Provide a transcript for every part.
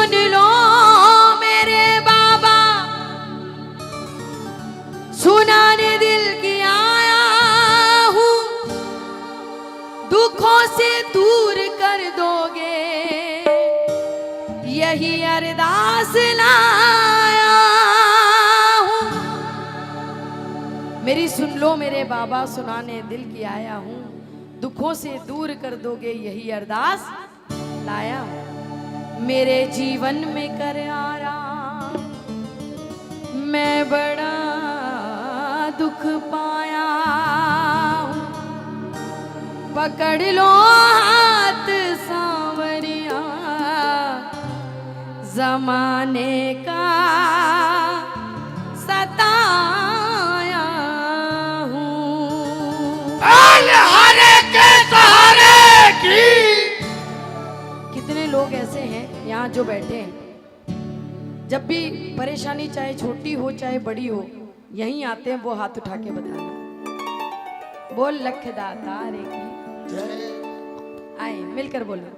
सुन लो मेरे बाबा, सुनाने दिल की आया हूँ, दुखों से दूर कर दोगे यही अरदास लाया हूँ। मेरी सुन लो मेरे बाबा, सुनाने दिल की आया हूँ, दुखों से दूर कर दोगे यही अरदास लाया हूँ। मेरे जीवन में कर आराम, मैं बड़ा दुख पाया हूँ, पकड़ लो हाथ सांवरिया, जमाने का सताया हूँ। हरे के सहारे की। कितने लोग ऐसे हैं यहाँ जो बैठे हैं, जब भी परेशानी चाहे छोटी हो चाहे बड़ी हो, यहीं आते हैं वो हाथ उठा के बताना, बोल लख दातारे की जय। आए मिलकर बोलो।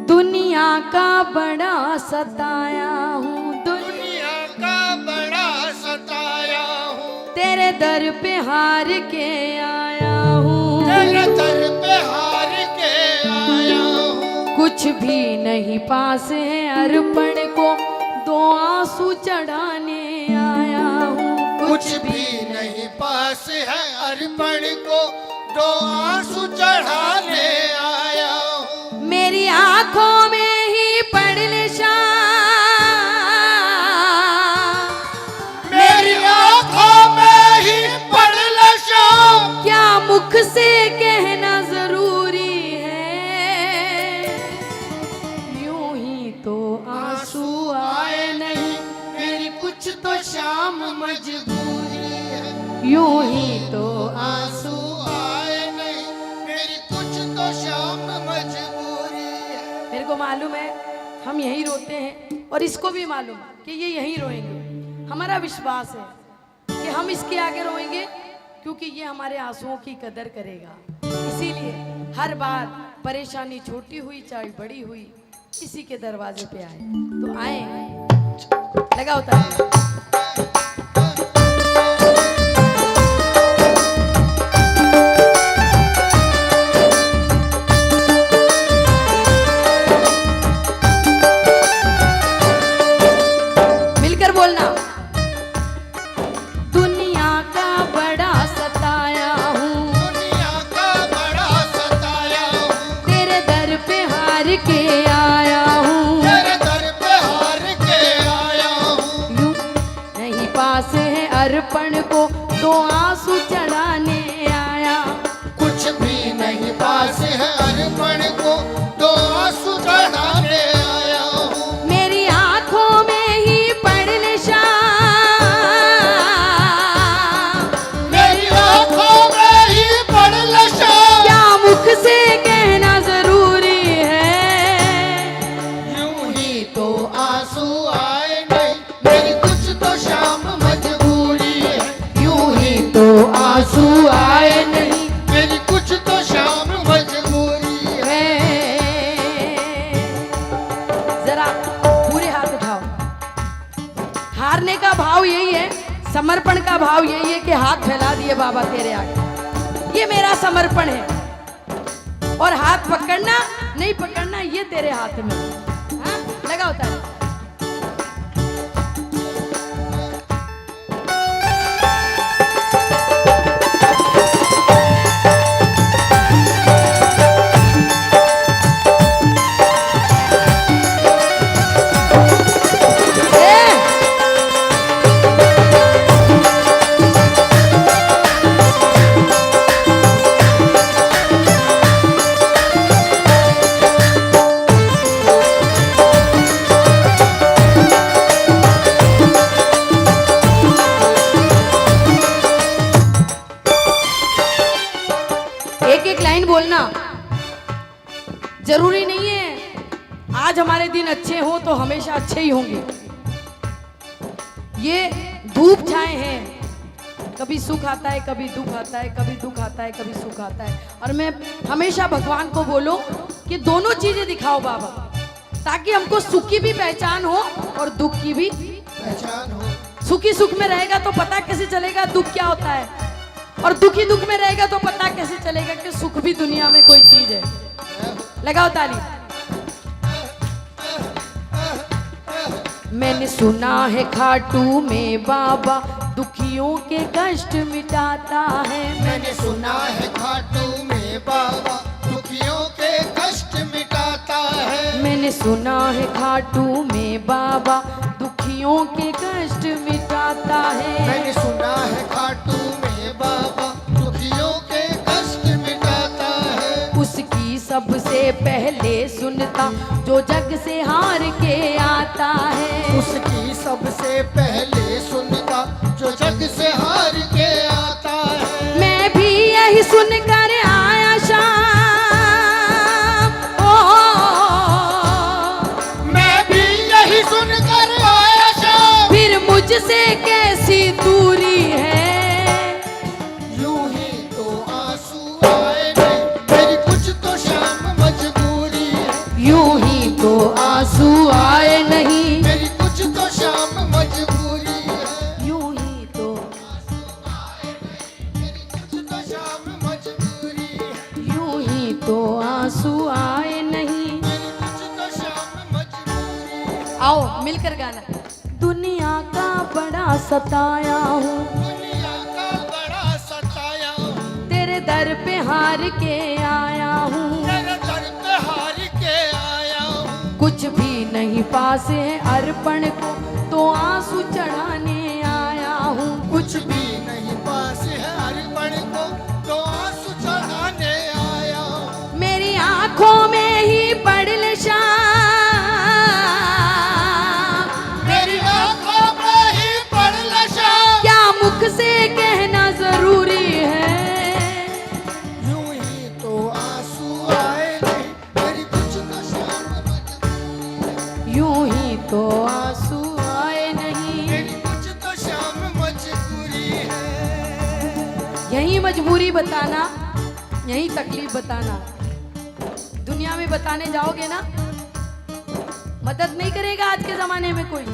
दुनिया का बड़ा सताया हूँ, दुनिया का बड़ा सताया हूँ, तेरे दर पे हार के आया हूँ, तेरे दर पे हार के आया हूँ। कुछ भी नहीं पास है अर्पण को, दो आंसू चढ़ाने आया हूँ। कुछ भी नहीं पास है अर्पण को, दो आंसू चढ़ाने आया हूँ। मेरी आंखों में ही पढ़ ले शाम, मेरी आंखों में ही पढ़ ले शाम, क्या मुख से कहना जरूरी है, यूं ही तो आंसू आए नहीं, मेरी कुछ तो शाम मजबूरी है। यूं ही तो आंसू। आए नहीं, मेरी कुछ तो शाम मजबूरी है। मेरे को मालूम है हम यहीं रोते हैं, और इसको भी मालूम कि ये यहीं रोएंगे। हमारा विश्वास है कि हम इसके आगे रोएंगे, क्योंकि ये हमारे आंसुओं की कदर करेगा। इसीलिए हर बार परेशानी छोटी हुई चाहे बड़ी हुई, इसी के दरवाजे पे आए तो आए, लगा होता है। मिलकर बोलना। दुनिया का बड़ा सताया हूँ, दुनिया का बड़ा सताया हूँ, तेरे दर पे हार के आया हूँ, तेरे दर पे हार के आया हूँ। यूं नहीं पास है अर्पण को, दो आंसू चढ़ाने आया। कुछ भी नहीं पास है अर्पण को, दो आंसू चढ़ाने आया हूँ। मेरी आंखों में ही पढ़ ले शाम, मेरी आंखों में ही पढ़ ले शाम, क्या मुख से कहना जरूरी है, यूं ही तो आंसू आए नहीं, मेरी कुछ तो शाम मजबूरी है। यूं ही तो आंसू आए नहीं, मेरी कुछ तो शाम मजबूरी है। जरा पूरे हाथ उठाओ। हारने का भाव यही है, समर्पण का भाव यही है कि हाथ फैला दिए बाबा तेरे आगे, ये मेरा समर्पण है। और हाथ पकड़ना नहीं पकड़ना ये तेरे हाथ में, हाँ? लगा होता है। एक एक लाइन बोलना। जरूरी नहीं है आज हमारे दिन अच्छे हो तो हमेशा अच्छे ही होंगे। ये धूप छाए हैं, कभी सुख आता है कभी दुख आता है, कभी दुख आता है कभी सुख आता है। और मैं हमेशा भगवान को बोलो कि दोनों चीजें दिखाओ बाबा, ताकि हमको सुख की भी पहचान हो और दुख की भी। पहचान हो। सुखी सुख में रहेगा तो पता कैसे चलेगा दुख क्या होता है, और दुखी दुख में रहेगा तो पता कैसे चलेगा कि सुख भी दुनिया में कोई चीज है। लगाओ ताली। मैंने सुना है खाटू में बाबा दुखियों के कष्ट मिटाता है। मैंने सुना है खाटू में बाबा दुखियों के कष्ट मिटाता है। मैंने सुना है खाटू में बाबा दुखियों के कष्ट मिटाता है। मैंने सुना है खाटू में बाबा दुखियों के कष्ट मिटाता है। उसकी सबसे पहले सुनता जो जग से हार के आता है। उसकी सबसे पहले सुनता जो जग से हार के आता है। मैं भी यही सुनकर आया शाम, ओ मैं भी यही सुनकर आया शाम। फिर मुझसे कैसी दूरी है। यूं ही तो आंसू आए नहीं, मेरी कुछ तो शाम मजबूरी है। यूं ही तो आंसू आए नहीं, मेरी कुछ तो शाम मजबूरी है। यूं ही तो, मेरी कुछ तो शाम मजबूरी है। यूं ही तो आंसू आए नहीं। मेरी कुछ तो शाम मजबूरी है। आओ मिलकर गाना। दुनिया का बड़ा सताया हूँ, दुनिया का बड़ा सताया हूँ, तेरे दर पे हार के आया हूँ। तेरे दर पे हार के आया हूँ। कुछ भी नहीं पास है अर्पण को तो आंसू चढ़ाने आया हूँ। कुछ भी नहीं पास है अर्पण को तो आंसू चढ़ाने आया हूँ। मेरी आंखों में ही पड़ ले शाम, मेरी आंखों में ही पड़ ले शाम। क्या मुख से कहना जरूरी है। यूं ही तो आंसू आए नहीं, मेरी कुछ तो शाम मजबूरी है। यूं ही तो आंसू आए नहीं। मेरी कुछ तो शाम मजबूरी है। यही मजबूरी बताना, यही तकलीफ बताना। दुनिया में बताने जाओगे ना, मदद नहीं करेगा आज के जमाने में कोई।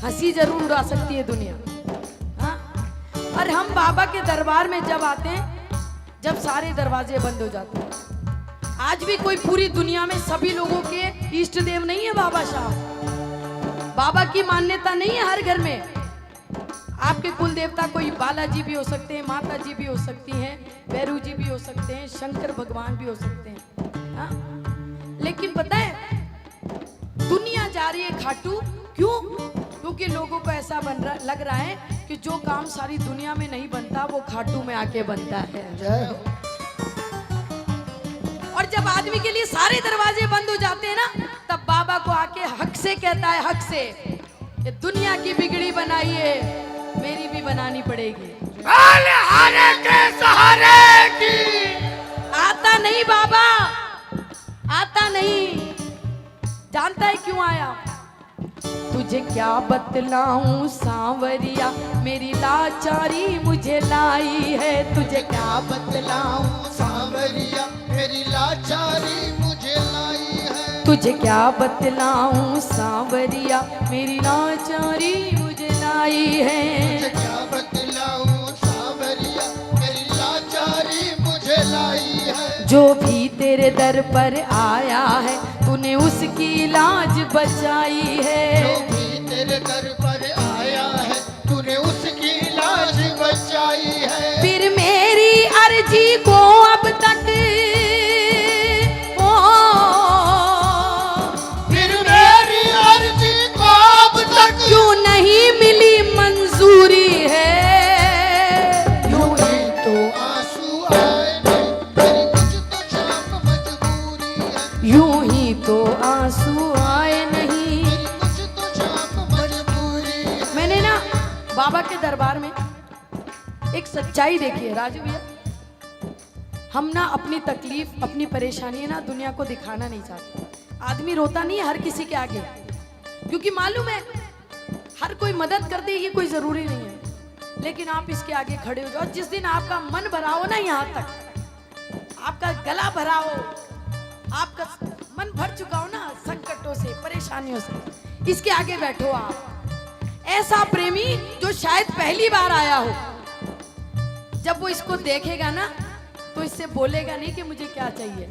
हंसी जरूर उड़ा सकती है दुनिया, हाँ? और हम बाबा के दरबार में जब आते हैं, जब सारे दरवाजे बंद हो जाते हैं। आज भी कोई पूरी दुनिया में सभी लोगों के इष्ट देव नहीं है बाबा साहब। बाबा की मान्यता नहीं है हर घर में। आपके कुल देवता कोई बालाजी भी हो सकते हैं, माता जी भी हो सकती हैं, भैरू जी भी हो सकते हैं, शंकर भगवान भी हो सकते हैं, हाँ? लेकिन पता है दुनिया जा रही है खाटू, क्यों? क्योंकि लोगों को ऐसा लग रहा है कि जो काम सारी दुनिया में नहीं बनता वो खाटू में आके बनता है। जय हो। और जब आदमी के लिए सारे दरवाजे बंद हो जाते हैं ना, तब बाबा को आके हक से कहता है, हक से, ये दुनिया की बिगड़ी बनाई है, मेरी भी बनानी पड़ेगी। हारे के सहारे की। आता नहीं बाबा, आता नहीं। जानता है क्यों आया? तुझे क्या बतलाऊं सांवरिया, मेरी लाचारी मुझे लाई है। तुझे क्या बतलाऊं सांवरिया, मेरी लाचारी मुझे लाई है। तुझे क्या बतलाऊं सांवरिया, मेरी लाचारी मुझे लाई है। तुझे क्या बतलाऊं सांवरिया, मेरी लाचारी मुझे लाई है। जो भी तेरे दर पर आया है, तूने उसकी लाज बचाई है। जो भी तेरे दर पर आया है, तूने उसकी लाज बचाई है। फिर मेरी अर्जी को अब तक, ओ, फिर मेरी अर्जी को अब तक क्यों नहीं मिली मंजूरी है। यूं ही तो आंसू आए नहीं, मेरी कुछ तो शाम मजबूरी है। यूं ही तो आंसू आए नहीं। मेरी कुछ तो शाम मजबूरी है। मैंने ना बाबा के दरबार में एक सच्चाई देखी है राजू भैया। हम ना अपनी तकलीफ, अपनी परेशानी ना दुनिया को दिखाना नहीं चाहते। आदमी रोता नहीं है हर किसी के आगे, क्योंकि मालूम है हर कोई मदद कर दे ये कोई जरूरी नहीं है। लेकिन आप इसके आगे खड़े हो जाओ। जिस दिन आपका मन भरा हो ना, यहाँ तक आपका गला भरा हो, आपका मन भर चुका हो ना, परेशानियों से। इसके आगे बैठो आप। ऐसा प्रेमी जो शायद पहली बार आया हो, जब वो इसको देखेगा ना तो इससे बोलेगा नहीं कि मुझे क्या चाहिए,